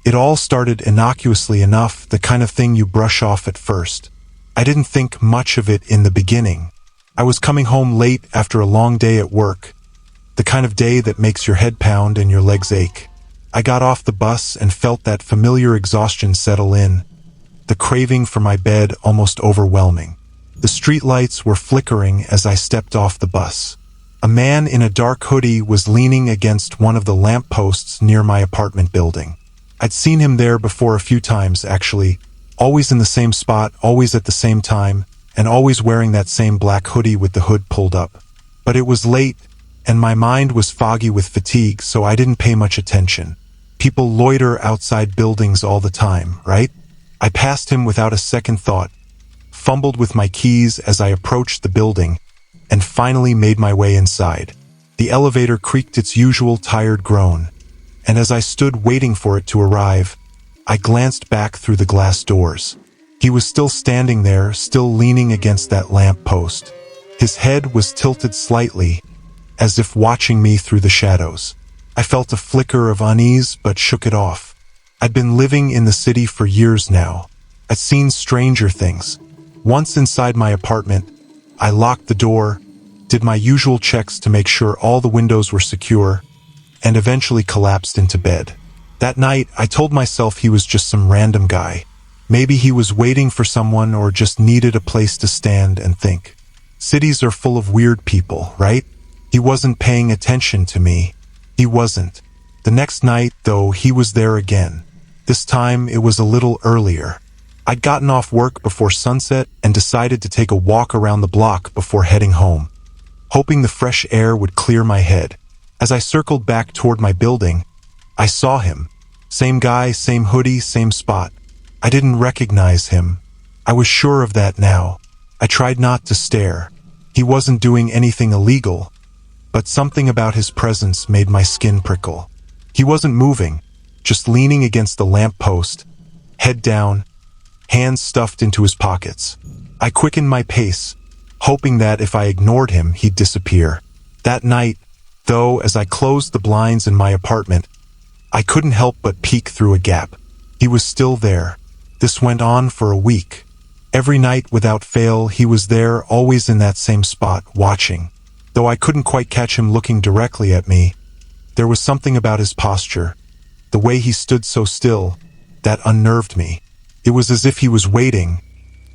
It all started innocuously enough, the kind of thing you brush off at first. I didn't think much of it in the beginning. I was coming home late after a long day at work, the kind of day that makes your head pound and your legs ache. I got off the bus and felt that familiar exhaustion settle in, the craving for my bed almost overwhelming. The streetlights were flickering as I stepped off the bus. A man in a dark hoodie was leaning against one of the lampposts near my apartment building. I'd seen him there before a few times, actually, always in the same spot, always at the same time, and always wearing that same black hoodie with the hood pulled up. But it was late, and my mind was foggy with fatigue, so I didn't pay much attention. People loiter outside buildings all the time, right? I passed him without a second thought, fumbled with my keys as I approached the building, and finally made my way inside. The elevator creaked its usual tired groan, and as I stood waiting for it to arrive, I glanced back through the glass doors. He was still standing there, still leaning against that lamp post. His head was tilted slightly, as if watching me through the shadows. I felt a flicker of unease, but shook it off. I'd been living in the city for years now. I'd seen stranger things. Once inside my apartment, I locked the door, did my usual checks to make sure all the windows were secure, and eventually collapsed into bed. That night, I told myself he was just some random guy. Maybe he was waiting for someone or just needed a place to stand and think. Cities are full of weird people, right? He wasn't paying attention to me. He wasn't. The next night, though, he was there again. This time, it was a little earlier. I'd gotten off work before sunset and decided to take a walk around the block before heading home, hoping the fresh air would clear my head. As I circled back toward my building, I saw him. Same guy, same hoodie, same spot. I didn't recognize him. I was sure of that now. I tried not to stare. He wasn't doing anything illegal, but something about his presence made my skin prickle. He wasn't moving, just leaning against the lamppost, head down, hands stuffed into his pockets. I quickened my pace, hoping that if I ignored him, he'd disappear. That night, though, as I closed the blinds in my apartment, I couldn't help but peek through a gap. He was still there. This went on for a week. Every night, without fail, he was there, always in that same spot, watching. Though I couldn't quite catch him looking directly at me, there was something about his posture, the way he stood so still, that unnerved me. It was as if he was waiting,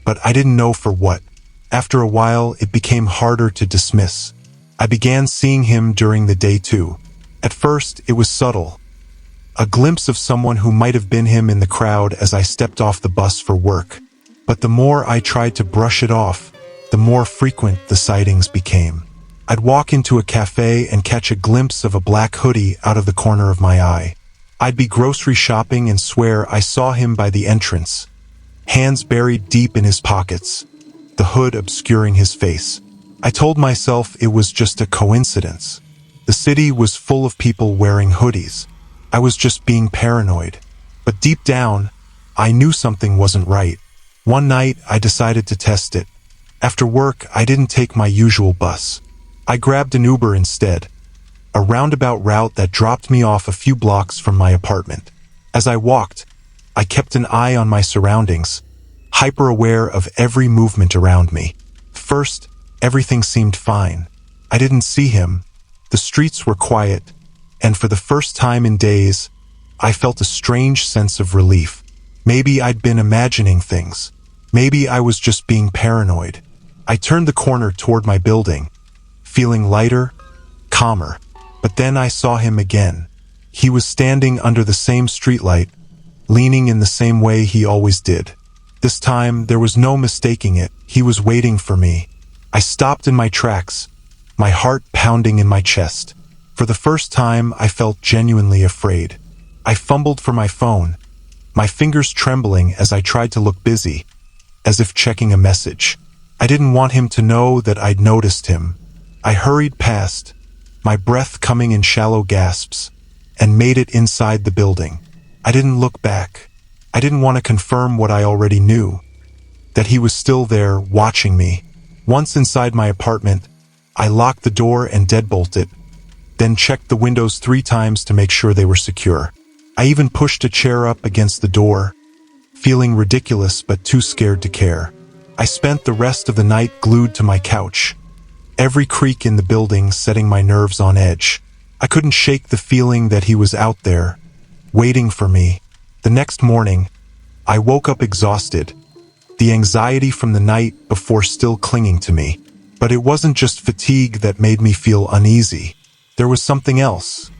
but I didn't know for what. After a while, it became harder to dismiss. I began seeing him during the day too. At first, it was subtle. A glimpse of someone who might have been him in the crowd as I stepped off the bus for work. But the more I tried to brush it off, the more frequent the sightings became. I'd walk into a cafe and catch a glimpse of a black hoodie out of the corner of my eye. I'd be grocery shopping and swear I saw him by the entrance, hands buried deep in his pockets, the hood obscuring his face. I told myself it was just a coincidence. The city was full of people wearing hoodies. I was just being paranoid. But deep down, I knew something wasn't right. One night, I decided to test it. After work, I didn't take my usual bus. I grabbed an Uber instead, a roundabout route that dropped me off a few blocks from my apartment. As I walked, I kept an eye on my surroundings, hyper-aware of every movement around me. First, everything seemed fine. I didn't see him. The streets were quiet, and for the first time in days, I felt a strange sense of relief. Maybe I'd been imagining things. Maybe I was just being paranoid. I turned the corner toward my building, feeling lighter, calmer. But then I saw him again. He was standing under the same streetlight, leaning in the same way he always did. This time, there was no mistaking it. He was waiting for me. I stopped in my tracks, my heart pounding in my chest. For the first time, I felt genuinely afraid. I fumbled for my phone, my fingers trembling as I tried to look busy, as if checking a message. I didn't want him to know that I'd noticed him. I hurried past, my breath coming in shallow gasps, and made it inside the building. I didn't look back. I didn't want to confirm what I already knew, that he was still there, watching me. Once inside my apartment, I locked the door and deadbolted, then checked the windows 3 times to make sure they were secure. I even pushed a chair up against the door, feeling ridiculous but too scared to care. I spent the rest of the night glued to my couch, every creak in the building setting my nerves on edge. I couldn't shake the feeling that he was out there, waiting for me. The next morning, I woke up exhausted, the anxiety from the night before still clinging to me. But it wasn't just fatigue that made me feel uneasy. There was something else,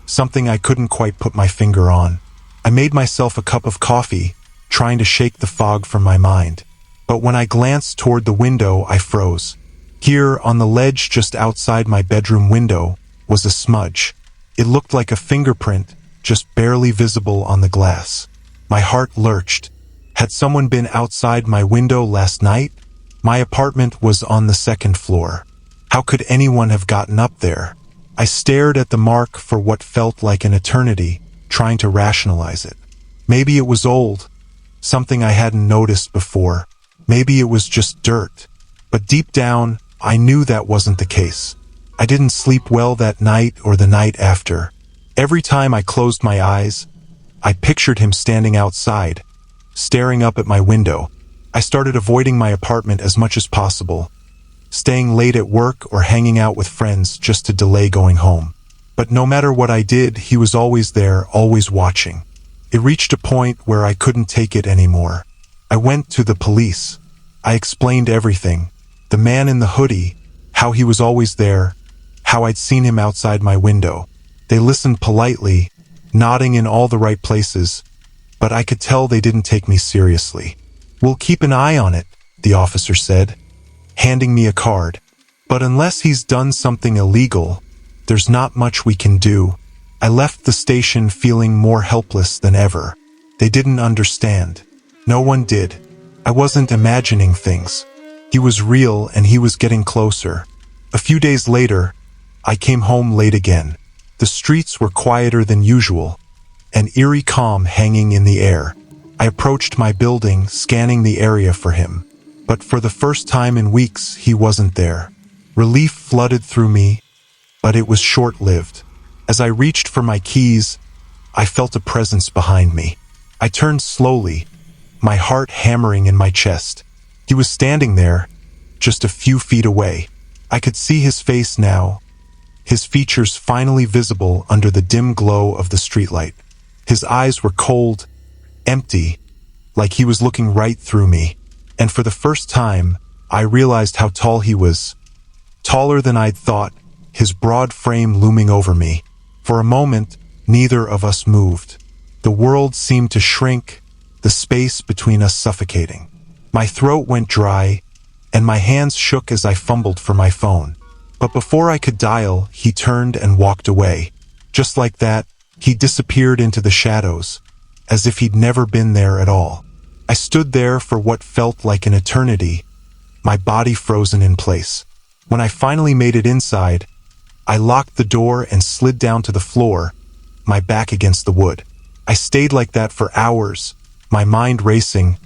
something I couldn't quite put my finger on. I made myself a cup of coffee, trying to shake the fog from my mind. But when I glanced toward the window, I froze. Here, on the ledge just outside my bedroom window, was a smudge. It looked like a fingerprint, just barely visible on the glass. My heart lurched. Had someone been outside my window last night? My apartment was on the second floor. How could anyone have gotten up there? I stared at the mark for what felt like an eternity, trying to rationalize it. Maybe it was old, something I hadn't noticed before. Maybe it was just dirt. But deep down, I knew that wasn't the case. I didn't sleep well that night or the night after. Every time I closed my eyes, I pictured him standing outside, staring up at my window. I started avoiding my apartment as much as possible, staying late at work or hanging out with friends just to delay going home. But no matter what I did, he was always there, always watching. It reached a point where I couldn't take it anymore. I went to the police. I explained everything. The man in the hoodie, how he was always there, how I'd seen him outside my window. They listened politely, nodding in all the right places, but I could tell they didn't take me seriously. "We'll keep an eye on it," the officer said, handing me a card. "But unless he's done something illegal, there's not much we can do." I left the station feeling more helpless than ever. They didn't understand. No one did. I wasn't imagining things. He was real and he was getting closer. A few days later, I came home late again. The streets were quieter than usual, an eerie calm hanging in the air. I approached my building, scanning the area for him. But for the first time in weeks, he wasn't there. Relief flooded through me, but it was short-lived. As I reached for my keys, I felt a presence behind me. I turned slowly, my heart hammering in my chest. He was standing there, just a few feet away. I could see his face now, his features finally visible under the dim glow of the streetlight. His eyes were cold, empty, like he was looking right through me. And for the first time, I realized how tall he was. Taller than I'd thought, his broad frame looming over me. For a moment, neither of us moved. The world seemed to shrink, the space between us suffocating. My throat went dry, and my hands shook as I fumbled for my phone. But before I could dial, he turned and walked away. Just like that, he disappeared into the shadows, as if he'd never been there at all. I stood there for what felt like an eternity, my body frozen in place. When I finally made it inside, I locked the door and slid down to the floor, my back against the wood. I stayed like that for hours, my mind racing,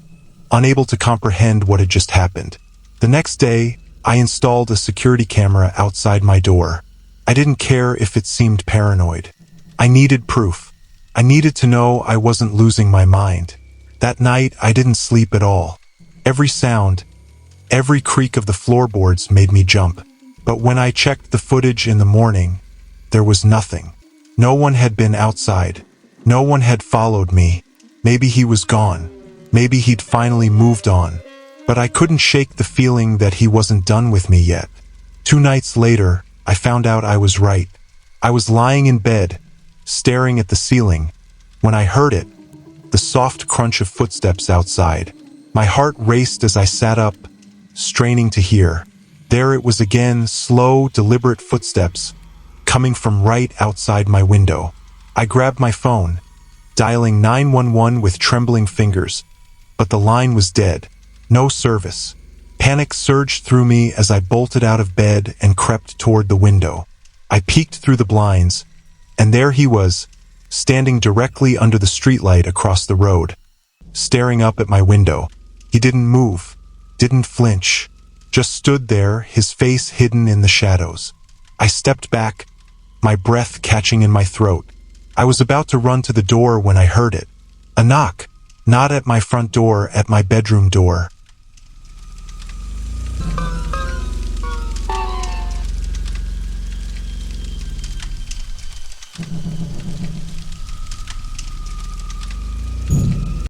unable to comprehend what had just happened. The next day, I installed a security camera outside my door. I didn't care if it seemed paranoid. I needed proof. I needed to know I wasn't losing my mind. That night, I didn't sleep at all. Every sound, every creak of the floorboards made me jump. But when I checked the footage in the morning, there was nothing. No one had been outside. No one had followed me. Maybe he was gone. Maybe he'd finally moved on. But I couldn't shake the feeling that he wasn't done with me yet. 2 nights later, I found out I was right. I was lying in bed, staring at the ceiling, when I heard it, the soft crunch of footsteps outside. My heart raced as I sat up, straining to hear. There it was again, slow, deliberate footsteps, coming from right outside my window. I grabbed my phone, dialing 911 with trembling fingers, but the line was dead. No service. Panic surged through me as I bolted out of bed and crept toward the window. I peeked through the blinds, and there he was, standing directly under the streetlight across the road, staring up at my window. He didn't move, didn't flinch, just stood there, his face hidden in the shadows. I stepped back, my breath catching in my throat. I was about to run to the door when I heard it. A knock. Not at my front door, at my bedroom door.